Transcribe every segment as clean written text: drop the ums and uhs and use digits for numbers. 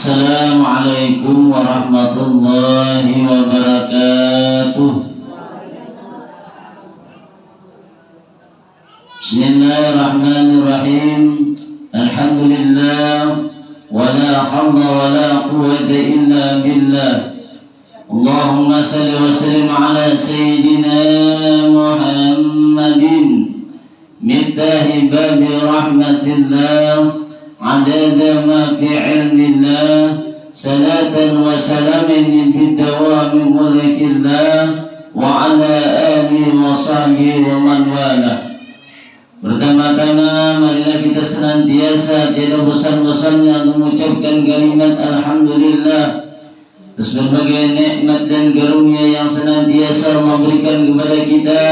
Assalamualaikum warahmatullahi wabarakatuh. Bismillahirrahmanirrahim. Alhamdulillah, wala hawla wala quwwata illa billah. Allahumma salli wa sallim ala sayyidina Muhammadin miftahi babi rahmatillah adada ma fi ilmillah, salatan wa salamin bidawami mulkillah wa ala alihi wa sahbihi wa man walah. Pertama-tama marilah kita senantiasa tidak bosan-bosannya mengucapkan kalimat alhamdulillah atas berbagai nikmat dan karunia yang senantiasa Allah berikan kepada kita,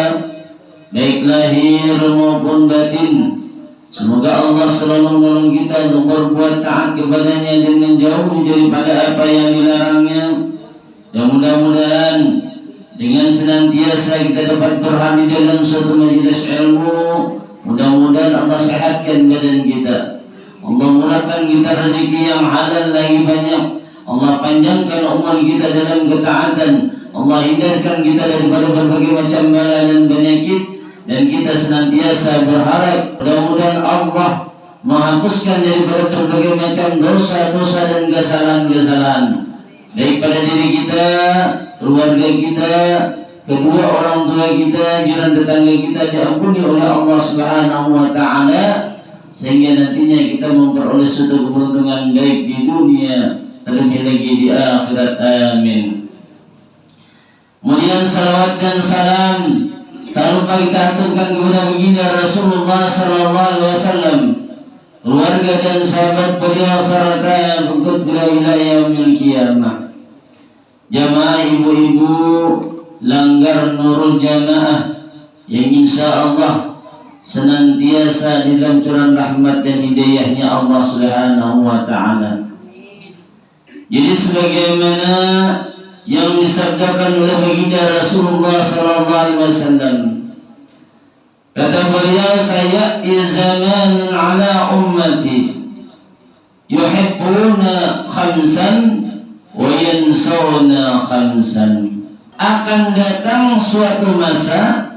baik lahir maupun batin. Semoga Allah selalu menolong kita untuk berbuat taat kepadanya dan menjauh daripada apa yang dilarangnya. Dan mudah-mudahan dengan senantiasa kita dapat berhadir dalam suatu majelis ilmu, mudah-mudahan Allah sehatkan badan kita, Allah murahkan kita rezeki yang halal lagi banyak, Allah panjangkan umur kita dalam ketaatan, Allah hindarkan kita daripada berbagai macam bala dan penyakit. Dan kita senantiasa berharap mudah-mudahan Allah menghapuskan daripada berbagai macam dosa-dosa dan kesalahan-kesalahan, baik pada diri kita, keluarga kita, kedua orang tua kita, jiran tetangga kita, diampuni oleh Allah Subhanahu wa Ta'ala, sehingga nantinya kita memperoleh suatu keberuntungan baik di dunia, terlebih lagi di akhirat. Amin. Kemudian salawat dan salam tak lupa kita aturkan kepada baginda Rasulullah sallallahu alaihi wasallam, keluarga dan sahabat beliau serta pengikut beliau ila yaumil qiyamah. Jamaah ibu-ibu Langgar Nurul Jamaah yang insyaallah senantiasa di dalam curah rahmat dan hidayahnya Allah Subhanahu wa Ta'ala. Jadi sebagaimana yang disabdakan oleh baginda Rasulullah sallallahu alaihi wasallam, kata beliau, saya zaman ala ummati yuhibbuna khamsan wa yansawna khamsan. Akan datang suatu masa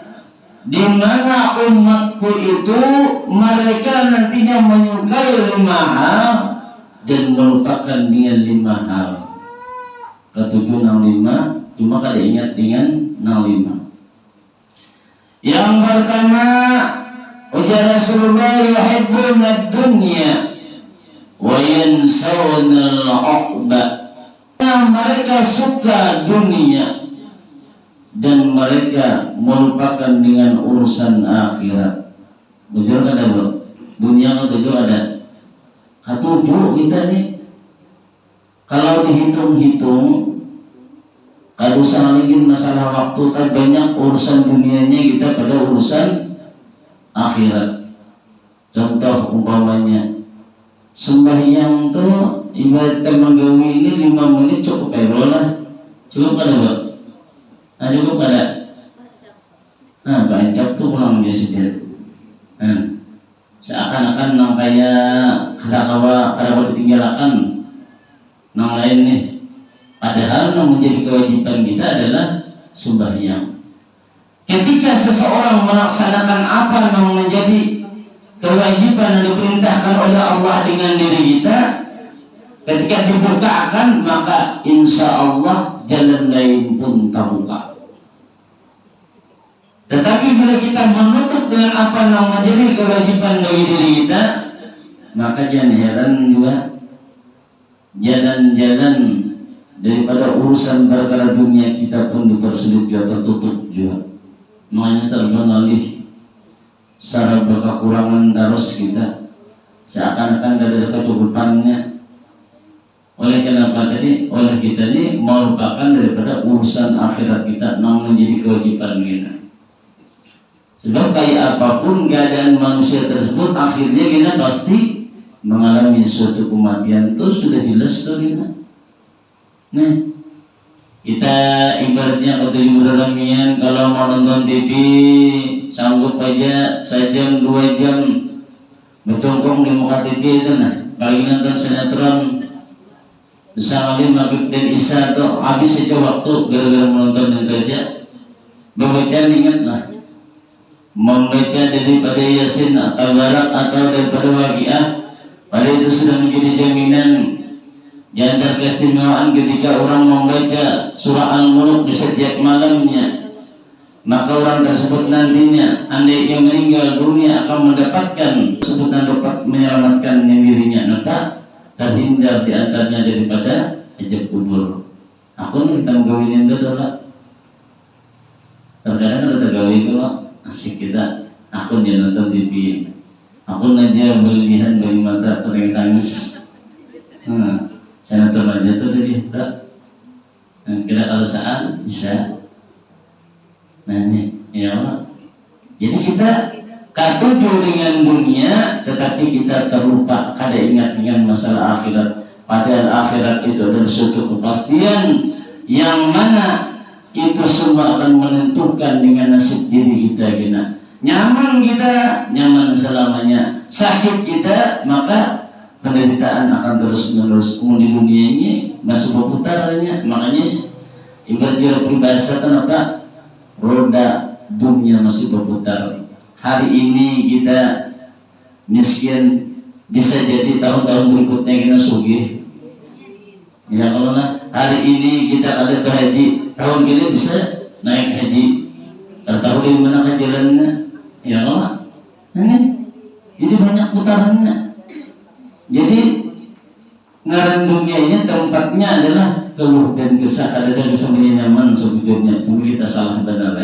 di mana umatku itu mereka nantinya menyukai 5 hal dan melupakan dengan 5 hal. Ketujuh nang 5, cuma kada ingat dengan nang 5. Yang pertama, ujar Rasulullah, yuhibbuna dunya wa yansawna al-uqba. Mereka suka dunia dan mereka melupakan dengan urusan akhirat. Betul kada bro? Dunia ketujuh ada. Ketujuh kita nih, kalau dihitung-hitung, kalau usah lagi masalah waktu, kan banyak urusan dunianya kita pada urusan akhirat. Contoh umpamanya, sembahyang tuh ibarat menggawi ini 5 menit cukup lah. Cukup kada Pak? Nah cukup kada? Nah bancak tuh pulang dia sendiri. Seakan-akan nang kayak kada ditinggalkan nang lain nih. Padahal yang menjadi kewajiban kita adalah sembahyang. Ketika seseorang melaksanakan apa yang menjadi kewajiban yang diperintahkan oleh Allah dengan diri kita, ketika dibukakan, maka insya Allah jalan lain pun terbuka. Tetapi bila kita menutup dengan apa yang menjadi kewajiban bagi diri kita, maka jangan heran juga jalan-jalan daripada urusan perkara dunia kita pun dipersulit juga, tertutup juga. Makanya terbenalih secara berkekurangan terus kita, seakan-akan tidak ada kecukupannya. Oleh kenapa tadi? Oleh kita ini melupakan daripada urusan akhirat kita, namun menjadi kewajiban kita. Sebab kayak apapun keadaan manusia tersebut, akhirnya kita pasti mengalami suatu kematian. Itu sudah jelas tuh kita. Nah, kita ibaratnya waktu ibu Ramian kalau mau nonton TV sanggup aja sejam 2 jam bertongkrong di muka TV itu, nah, apalagi nonton sinetron Misalnya maghrib dan isya atau habis aja waktu gara-gara menonton yang saja. Membaca ingatlah, membaca daripada Yasin atau Barak atau daripada Waqiah, pada itu sudah menjadi jaminan di antara keistimewaan ketika orang membaca surah Al-Mulk di setiap malamnya. Maka orang tersebut nantinya andai ia meninggal dunia akan mendapatkan tersebut dan dapat menyelamatkan dirinya, maka terhindar di antaranya daripada ajab kubur. Aku nih kita menggawin itu adalah terkadang ada tergawi kalau asik kita. Aku dia nonton TV, aku aja berlebihan bagi mata kering tangis. Saya nonton aja tuh dari tak. Kira kalau saat bisa. Nah ini, ya Allah. Jadi kita katuju dengan dunia, tetapi kita terlupa, kada ingat dengan masalah akhirat. Padahal akhirat itu adalah suatu kepastian yang mana itu semua akan menentukan dengan nasib diri kita. Nyaman kita, nyaman selamanya. Sakit kita, maka penderitaan akan terus menerus. Di dunia ini masih berputarnya. Makanya ibarat peribahasa kenapa? Roda dunia masih berputar. Hari ini kita miskin, bisa jadi tahun-tahun berikutnya kita sugih. Ya kalau lah, hari ini kita ada berhaji, tahun ini bisa naik haji. Tahu di mana jalannya? Ya Allah. Jadi banyak putarannya. Jadi ngaran dunia ini tempatnya adalah keluh dan kesah, ada dan semuanya nyaman sebetulnya. Cuma kita salah benar.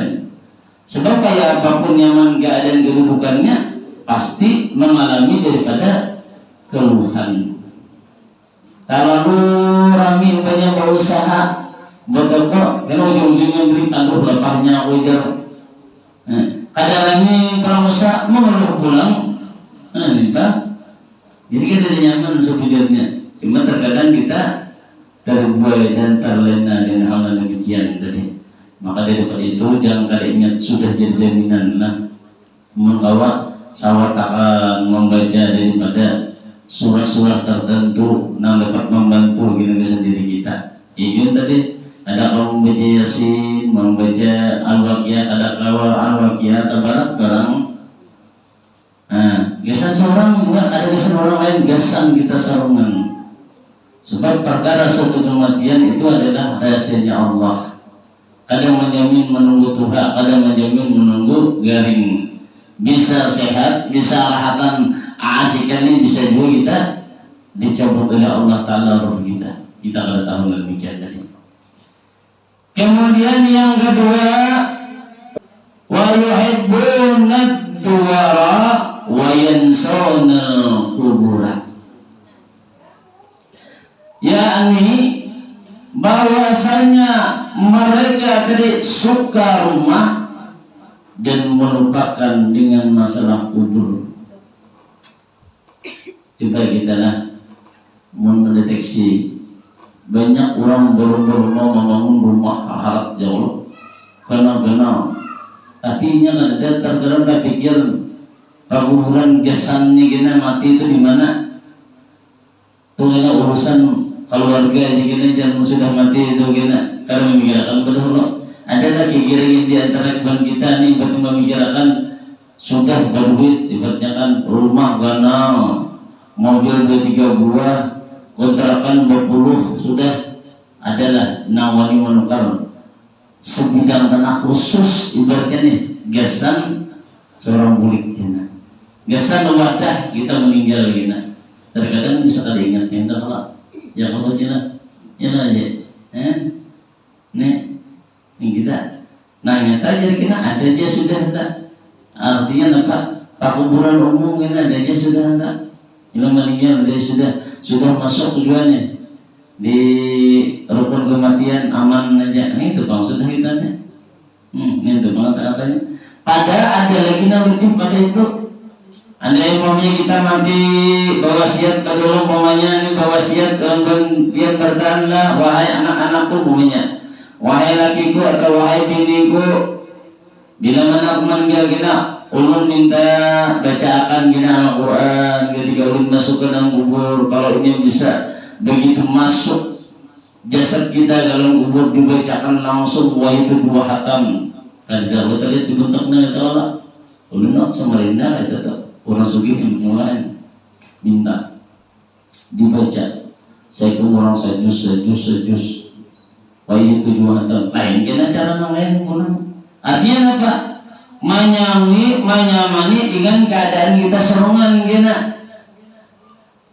Sebab kayak apapun nyaman keadaan kedudukannya pasti mengalami daripada keluhan. Terlalu rame banyak berusaha buat apa? Karena ujung-ujungnya beri aduh lepahnya ujar. Kadang ini kalau usaha mengeluh pulang, nih Pak. Jadi kita tidak nyaman sebetulnya. Cuma terkadang kita terbuai dan terlena dengan hal demikian tadi. Maka daripada itu jangan kali ingat sudah jadi jaminan lah. Membawa sawat akan membaca daripada surah-surah tertentu yang dapat membantu diri sendiri kita. Itu tadi ada kalau membaca Yasin, membaca Al-Waqiah, ada kawal Al-Waqiah atau barang. Gasan seorang enggak ada gasan orang lain, gasan kita sarungan. Sebab perkara suatu kematian itu adalah rahasianya Allah. Kadang menjamin menunggu Tuhan, kadang menjamin menunggu garing. Bisa sehat, bisa rahatan, asikan ini bisa juga kita dicabut oleh Allah Ta'ala roh kita. Kita kada tahu demikian tadi. Kemudian yang kedua, wa yuhibbuna ad-duwara wa yansawna kubura. Yakni bahwasanya mereka tadi suka rumah dan melupakan dengan masalah kubur. Coba kita lah mendeteksi banyak orang baru-baru mau membangun rumah harap jauh karena tapi nya ada terkadang tak pikir kuburan gesannya gina mati itu di mana tuh urusan keluarga gini jangan sudah mati itu gina karena memikirkan betul. Ada lagi kira-kira di antara kawan kita nih betul memikirkan sudah berduit ibaratnya kan rumah ganal, mobil 2-3 buah, kontrakan 20 sudah adalah nawani menukar sebidang tanah khusus ibaratnya nih gasan seorang bulik jina. Gasan wadah kita meninggal gina. Terkadang bisa kali ingat yang terlalu ya kalau jina aja, nih kita nanya jadi kita ada dia sudah tak artinya apa pakuburan umum ini ada dia sudah tak ilmu meninggal dia sudah masuk tujuannya di rukun kematian aman aja ini itu bang sudah kita nih ini itu bang katanya pada ada lagi yang lebih pada itu ada yang umpamanya kita mati bawasiat pada umpamanya ini bawasiat biar bertahanlah wahai anak-anakku umpamanya wahai lakiku atau wahai biniku, bila mana aku meninggal gina, ulun minta bacakan gina Al-Quran ketika ulun masuk ke dalam kubur. Kalau ini bisa begitu masuk jasad kita dalam kubur dibacakan langsung wah itu 2 hatam. Kada betul itu bentuknya itu lah. Ulun Samarinda itu tuh orang sugih yang mulai minta dibaca. Saya kurang sejus. Wah itu 2 hatam. Lain kena cara yang lain kurang. Artinya apa? Menyamani dengan keadaan kita serongan kena.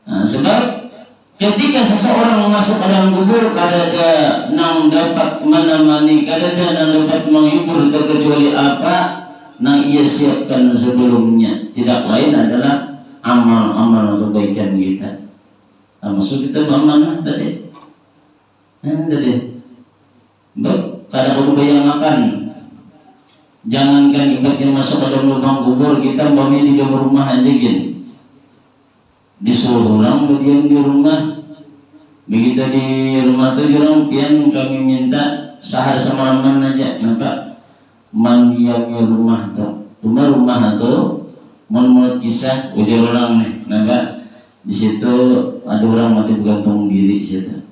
Nah, sebab ketika seseorang masuk ke dalam kubur, kadada nang dapat menemani, kadada nang dapat menghibur terkecuali apa nang ia siapkan sebelumnya. Tidak lain adalah amal-amal kebaikan kita. Nah, maksud kita bagaimana tadi? Tadi, kada kudu bayang makan. Jangankan ibadah yang masuk ke dalam lubang kubur, kita bami di dalam rumah aja gini. Disuruh orang berdiam di rumah. Begitu di rumah tu orang pian kami minta sehari semalaman aja, nampak mandiamnya rumah tu. Rumah tu menurut kisah ujar orang nih, nampak di situ ada orang mati bergantung diri di situ.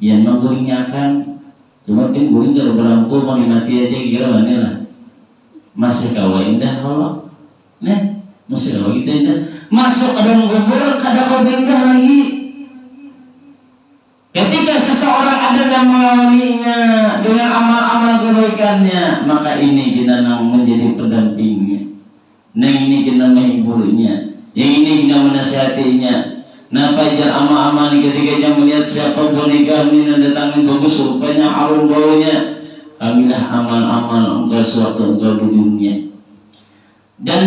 Yang mau guringnya akan, cuma kan guring kalau berlampu mau mati aja kira mana lah. Masih kau indah Allah, nih masih kau kita indah. Masuk ke dalam kubur kada kau indah lagi. Ketika seseorang ada yang mengawalinya dengan amal-amal kebaikannya, maka ini kita nang menjadi pendampingnya. Nah ini kita menghiburnya, yang ini kita menasihatinya. Nah pajar amal-amal ketika dia melihat siapa boneka ini datangin bagus rupanya harum baunya. Kamilah amal-amal engkau sewaktu engkau di dunia. Dan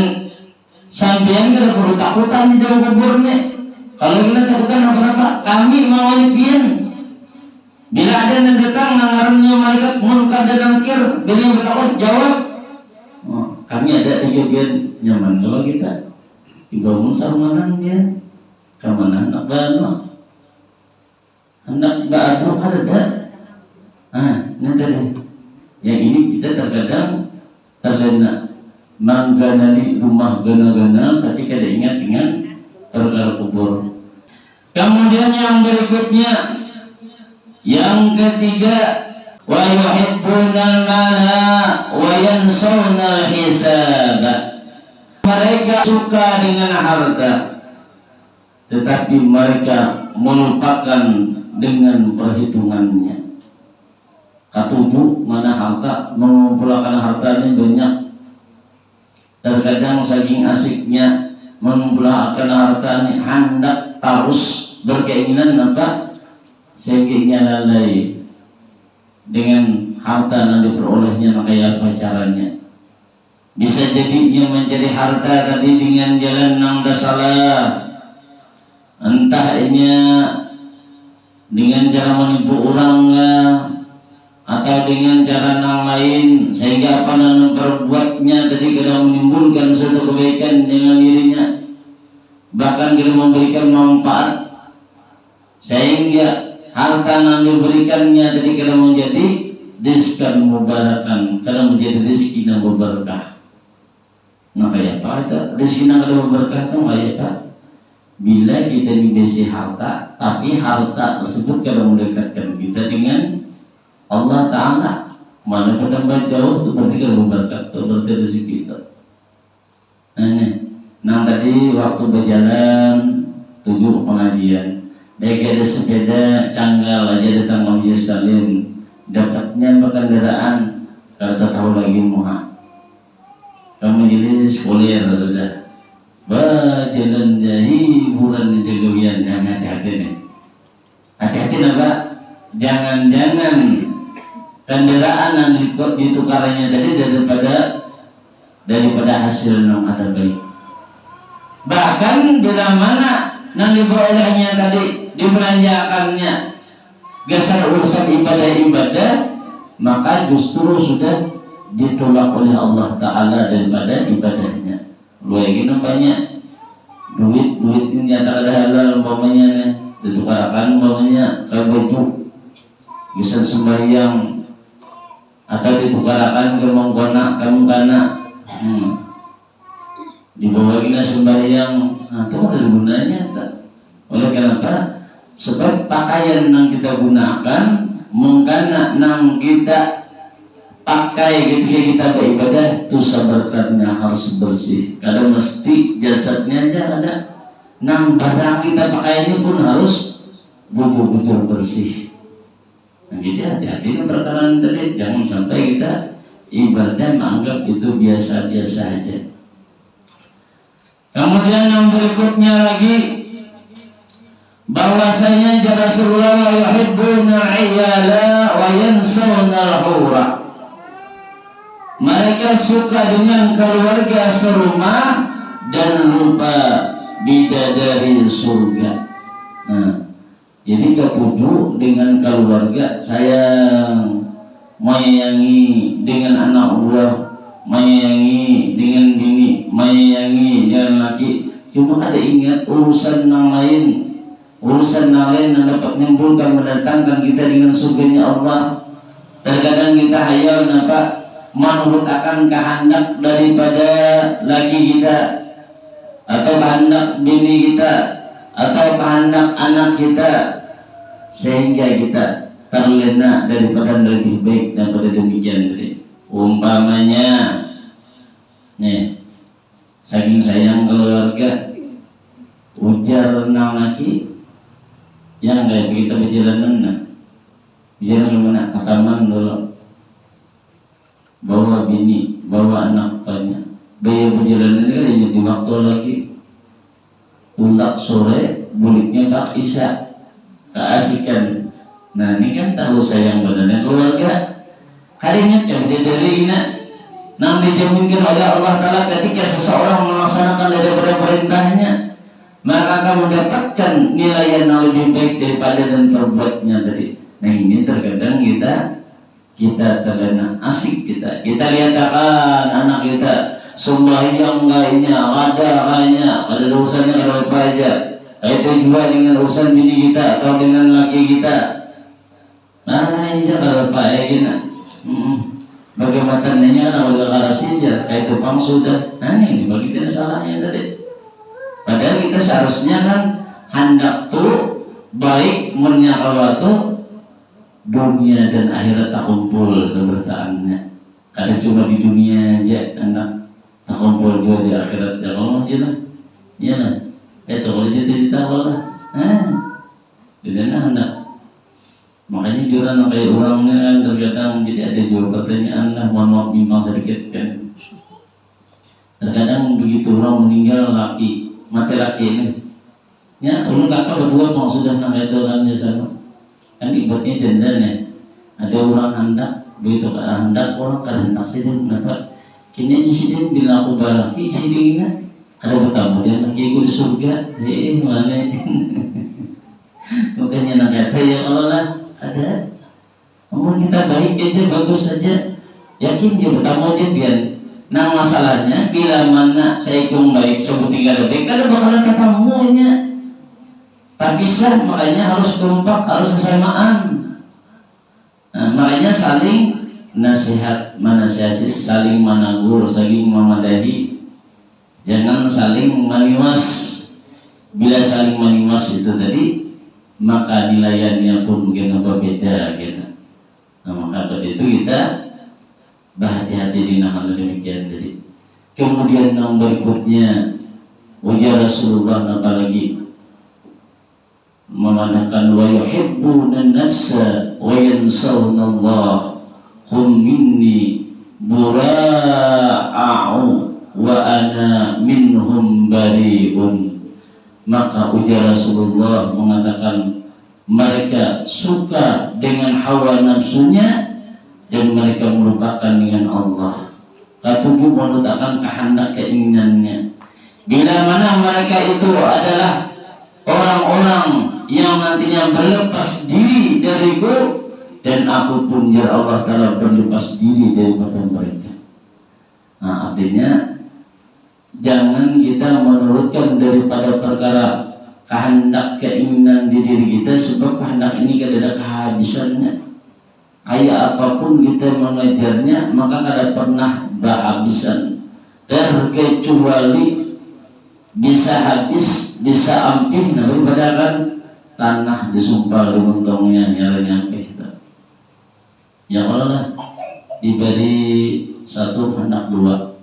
sampean kita perlu takutan di dalam kubur nih. Kalau kita takutan apa-apa, kami mengawali pian. Bila ada yang datang nangarannya malaikat munkar dan nakir, bila yang bertakut jawab, oh, kami ada di biar nyaman kalau kita dibangun sarungan dia, kemana anak baru ada. Ini tadi. Yang ini kita terkadang terlena mangganali rumah gana-gana, tapi kada ingat dengan perkara kubur. Kemudian yang berikutnya, yang ketiga, wa yuhibbuna mala wa yansawna hisaba. Mereka suka dengan harta, tetapi mereka melupakan dengan perhitungannya. Katubu mana harta, mengumpulkan hartanya banyak. Terkadang saking asiknya mengumpulkan hartanya, hendak terus berkeinginan apa? Sehingga lalai dengan harta yang diperolehnya, makanya apa caranya? Bisa jadinya menjadi harta tadi dengan jalan nang salah, entahnya dengan cara menipu orang atau dengan cara yang lain, sehingga apa yang perbuatnya tadi kadang menimbulkan suatu kebaikan dengan dirinya, bahkan kita memberikan manfaat, sehingga harta yang diberikannya tadi kadang menjadi rizkan mubarakan, kadang menjadi rizki yang berberkah. Maka ya Pak, itu rizki yang kadang berberkah itu ya Pak, bila kita diberi harta, tapi harta tersebut kadang mendekatkan kita dengan Allah Ta'ala. Mana bertambah jauh itu berarti kalau berkat, itu berarti rezeki itu. Nah tadi waktu berjalan 7 pengajian, baik ada sepeda canggal aja datang majelis taklim, dapatnya kendaraan kalau tahu lagi muha. Kamu jadi sekolah sudah, berjalan hiburan di jagawian, yang hati-hati nih. Hati-hati apa? Jangan-jangan kendaraan yang ditukarannya tadi daripada hasil yang ada baik. Bahkan bila mana yang diperolehnya tadi dibelanjakannya geser urusan ibadah-ibadah, maka justru sudah ditolak oleh Allah Ta'ala daripada ibadahnya. Lu yang banyak duit ini tak ada halal umpamanya ditukarkan umpamanya ke baju geser sembahyang atau ditukarakan ke mengkona dibawa kita sembahyang, nah itu ada gunanya tak? Oleh kenapa? sebab pakaian yang kita gunakan mengkana nang kita pakai ketika kita beribadah itu sabarkannya harus bersih. Kadang mesti jasadnya aja ada nang barang kita pakai ini pun harus betul-betul bersih. Nah, jadi hati-hati perkara tadi, jangan sampai kita ibaratnya menganggap itu biasa-biasa aja. Kemudian yang berikutnya lagi, bahwasanya Rasulullah yuhibbuna al-iyala wa yansawna al-hura. Mereka suka dengan keluarga serumah dan lupa bidadari surga. Nah, jadi ketujuh dengan keluarga sayang, menyayangi dengan anak buah, menyayangi dengan bini, menyayangi dengan laki. Cuma ada ingat urusan yang lain, urusan yang lain yang dapat menimbulkan mendatangkan kita dengan surganya Allah. Terkadang kita hayal menurut akan kehendak daripada laki kita, atau kehendak bini kita, atau kehendak anak kita, sehingga kita terlena daripada lebih baik daripada demikian tadi. Umpamanya nih, saking sayang keluarga, ujar nang laki yang kayak kita berjalan kemana, ke taman dulu, bawa bini, bawa anak banyak, biaya perjalanan ini kan di waktu lagi tulak sore, buliknya tak isya, keasikan. Nah ini kan tahu sayang badannya keluarga. Hari ini kan dia dari ini nang dijaminkan oleh Allah Ta'ala ketika seseorang melaksanakan daripada perintahnya, maka akan mendapatkan nilai yang lebih baik daripada dan perbuatnya tadi. Nah ini terkadang kita terlena, asik kita lihatkan anak kita sembahyang kayaknya, ada dosanya kalau apa aja. Itu juga dengan urusan bini kita atau dengan laki kita. Mana aja kalau apa ya gini. Bagaimananya kalau deklarasi aja, kayak itu pang sudah. Nah ini bagi kita salahnya tadi. Padahal kita seharusnya kan hendak tuh baik menyakawatu dunia dan akhirat tak kumpul sebertaannya. Karena cuma di dunia aja hendak tak kumpul juga di akhirat. Ya Allah ya lah. Itu kalau cita-cita Allah. Tidak hendak. Makanya juran kayak orangnya kan terkadang jadi ada jawab pertanyaan lah, mohon maaf bimbang sedikit kan. Terkadang begitu orang meninggal mati laki ini. Ya, ulun kakak berdua mau sudah itu kan di sana. Kan ibaratnya dandan ya. Ada orang hendak, begitu hendak orang kan hendak sidin dapat. Kini di sidin bila aku balaki sidin ada bertamu dia lagi di surga. Mana? Bukannya nak kata ya Allah lah. Ada, namun kita baik aja, bagus saja, yakin dia bertamu aja biar. Nah masalahnya bila mana saya ikut baik sebut 3 detik, ada bakalan ketemunya. Tak bisa, makanya harus kompak, harus kesamaan. Nah, makanya saling nasihat, menasihati, saling menegur, saling memadahi. Jangan saling meniwas. Bila saling meniwas itu tadi, maka nilainya pun mungkin beda gitu. Nah, maka pada itu kita berhati-hati di hal demikian tadi. Kemudian yang berikutnya, ujar Rasulullah apalagi memandangkan wa yuhibbuna an-nafsa wa yansawna Allah hum minni bura'u wa ana minhum bari'un. Maka ujar Rasulullah mengatakan mereka suka dengan hawa nafsunya dan mereka melupakan dengan Allah. Ketujuh meletakkan kehendak keinginannya. Bila mana mereka itu adalah orang-orang yang nantinya berlepas diri dariku, dan aku pun ya Allah Ta'ala berlepas diri daripada mereka. Nah artinya jangan kita menurutkan daripada perkara kehendak keinginan di diri kita, sebab kehendak ini tidak ada kehabisannya. Kayak apapun kita mengejarnya, maka tidak pernah berhabisan. Terkecuali bisa habis, bisa ampih, daripada kan tanah disumpal di untungnya nyalanya kita. Ya Allah diberi satu hendak dua,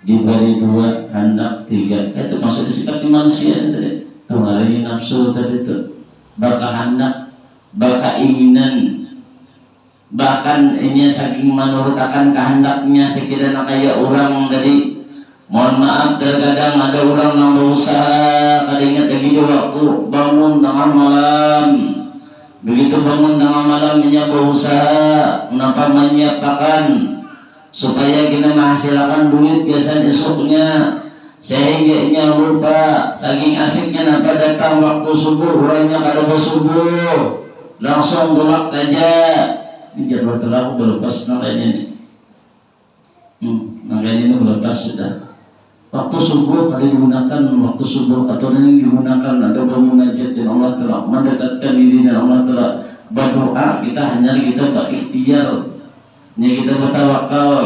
diberi dua hendak tiga. Itu maksud sikap di manusia tadi. Tuh ngalami nafsu tadi itu. Baka hendak, baka inginan, bahkan ini saking menurut akan kehendaknya sekiranya kayak orang tadi. Mohon maaf terkadang ada orang yang berusaha kada ingat lagi di waktu bangun tengah malam. Begitu bangun tengah malam dia berusaha kenapa menyiapkan supaya kita menghasilkan duit biasanya esoknya, sehingga ia lupa saking asiknya napa datang waktu subuh orangnya kada bersubuh langsung tolak aja. Ini jadwal telah berlepas namanya ini. Makanya ini berlepas sudah. Waktu subuh kali digunakan waktu subuh atau yang digunakan ada bermunajat dan Allah telah mendekatkan diri dan Allah telah berdoa. Kita berikhtiar, kita bertawakal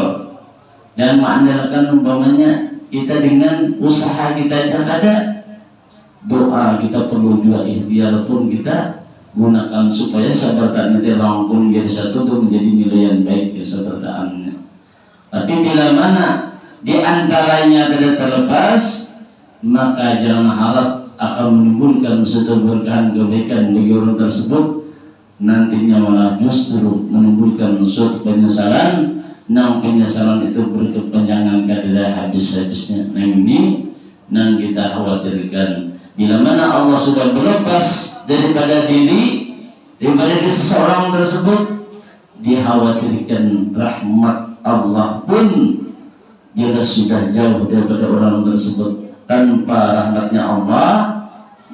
dan mengandalkan umpamanya kita dengan usaha kita yang ada. Doa kita perlu juga ikhtiar pun kita gunakan supaya sabartaan itu rangkum menjadi satu untuk menjadi nilai yang baik ya sabartaannya. Tapi bila mana di antaranya tidak terlepas, maka jangan harap akan menimbulkan suatu berkahan kebaikan bagi orang tersebut, nantinya malah justru menimbulkan suatu penyesalan. Nah penyesalan itu berkepanjangan kada habis-habisnya. Nah ini yang kita khawatirkan. Bila mana Allah sudah berlepas daripada diri seseorang tersebut, dikhawatirkan rahmat Allah pun jelas sudah jauh daripada orang tersebut. Tanpa rahmatnya Allah,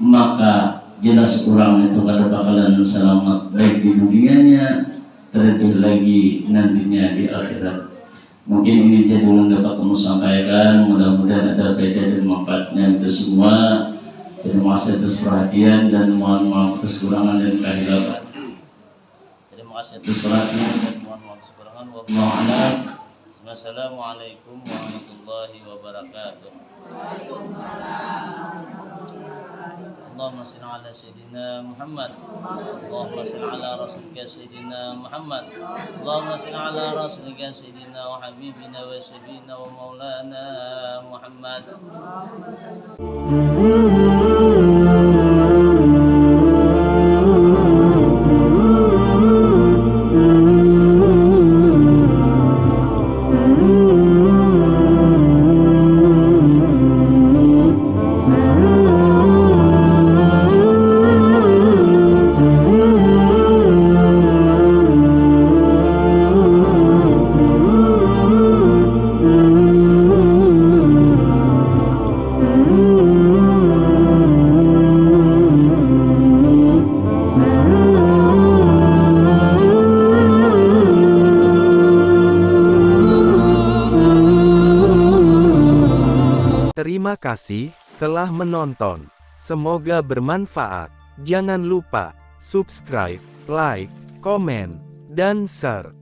maka jelas orang itu kada bakalan selamat baik di dunianya, terlebih lagi nantinya di akhirat. Mungkin ini jadi yang dapat kamu sampaikan. Mudah-mudahan ada faedah dan manfaatnya itu semua. Terima kasih atas perhatian dan mohon maaf atas kekurangan dan kehilapan. Terima kasih atas perhatian dan mohon maaf atas kekurangan. Wassalamualaikum warahmatullahi wabarakatuh. Allahumma salli ala sayyidina Muhammad. Allahumma salli ala rasulika sayyidina Muhammad. Allahumma salli ala rasulika sayyidina wa habibina wa sayyidina wa maulana Muhammad. Terima kasih telah menonton. Semoga bermanfaat. Jangan lupa subscribe, like, komen, dan share.